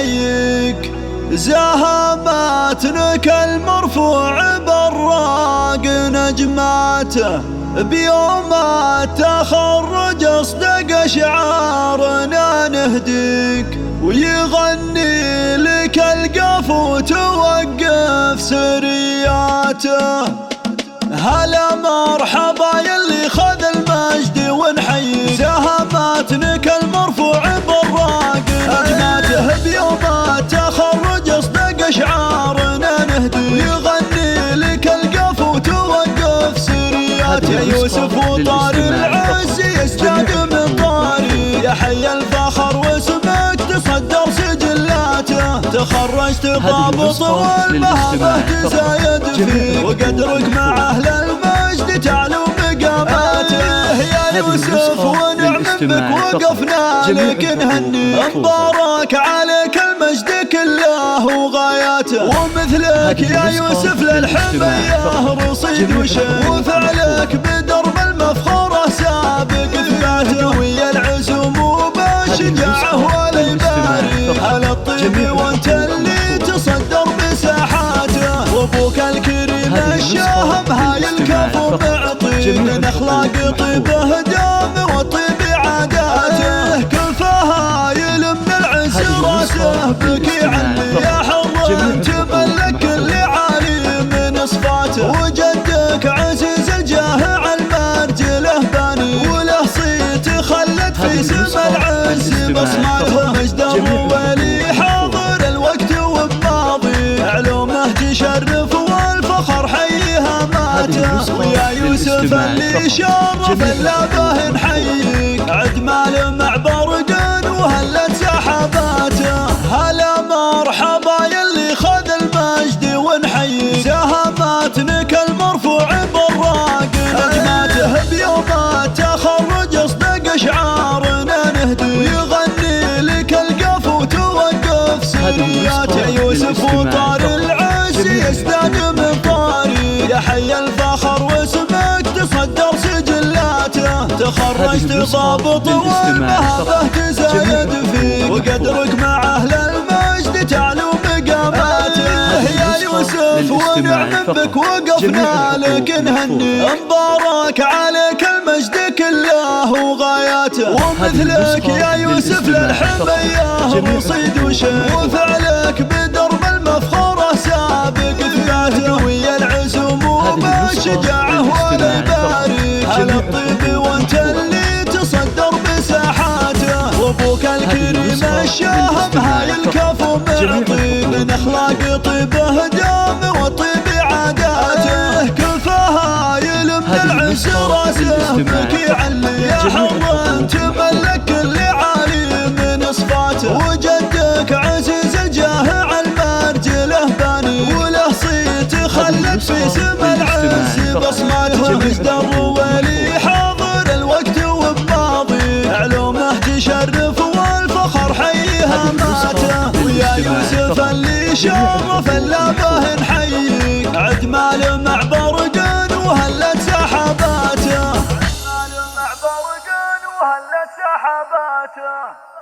نحييك، زهماتنك المرفوع براق نجماته، بيوم التخرج اصدق شعارنا نهديك، ويغني لك القفو توقف سرياته. هلا مرحبا يلي خذ المجد ونحييك، زهماتنك المرفوع براق نجماته، بيوم التخرج اصدق شعارنا نهدي، ويغني لك القفو توقف سرياته. يوسف وطار العز يزداد من طاري، يا حي الفخر واسمك تصدر سجلاته، تخرجت ضابط والمهبة تزايد فيه، وقدرك مع اهل المجد تعلو مقاماته. يا يوسف ونعم بك وقفنا لك نهني، مبارك عليك المجد كله وغاياته، ومثلك يا يوسف للحمية رصيد وشيء، وفعلك بدرب المفخرة سابق ثباته، ويا العزم وبالشجاعة والإباري على الطيب وانت اللي تصدر بساحاته، وابوك الكريم الشاهم هاي الكفو معطي، من اخلاق طيبه دام وطيب عاداته، كفاها يلم العز راسه بك يعلي، يا حر تملك اللي عالي من صفاته، وجدك عزيز الجاه على المرجله باني، وله صيت خلت في سما العز بصماته، مجدر ولي حاضر الوقت وبماضي، علومه تشرف والفخر حيها ماته، ويا يوسف اللي شرف اللابه نحييك، عدمال مع برقن وهلت سحاباته. هلا مرحبا يلي خذ المجد ونحييك، زهماتنك المرفوع براق نجماته، بيوم التخرج اصدق شعارنا نهدي، ويغني لك القفو توقف سرياته. يوسف وطار العز يزداد من طاري، يا حي الفخر واسمك تصدر سجلاته، تخرجت ضابط والمهبة تزايد فيك، وقدرك مع اهل المجد تعلو مقاماته. يا يوسف ونعم بك وقفنا لك نهني، مبارك عليك المجد كله وغاياته، ومثلك يا يوسف للحمية رصيد وشيء، وفعلك بدرب المفخرة سابق ثباته، ويا العزم وبالشجاعة والإباري على الطيب وانت اللي تصدر بساحاته، وابوك الكريم الشاهم هاي الكفو معطي، من اخلاق طيبه دام وطيب عاداته، كفاها يلم العز راسه بك يعلي، يا حر تملك اللي عالي من صفاته، وجدك عزيز الجاه على المرجله باني، وله صيت خلت في سما العز بصماته، مجدر ولي حاضر الوقت وبماضي، علومه تشرف والفخر حيها ماته، ويا يوسف اللي شرف اللابه نحييك، عدمال مع برقن وهلت سحاباته، عدمال مع برقن وهلت سحاباته.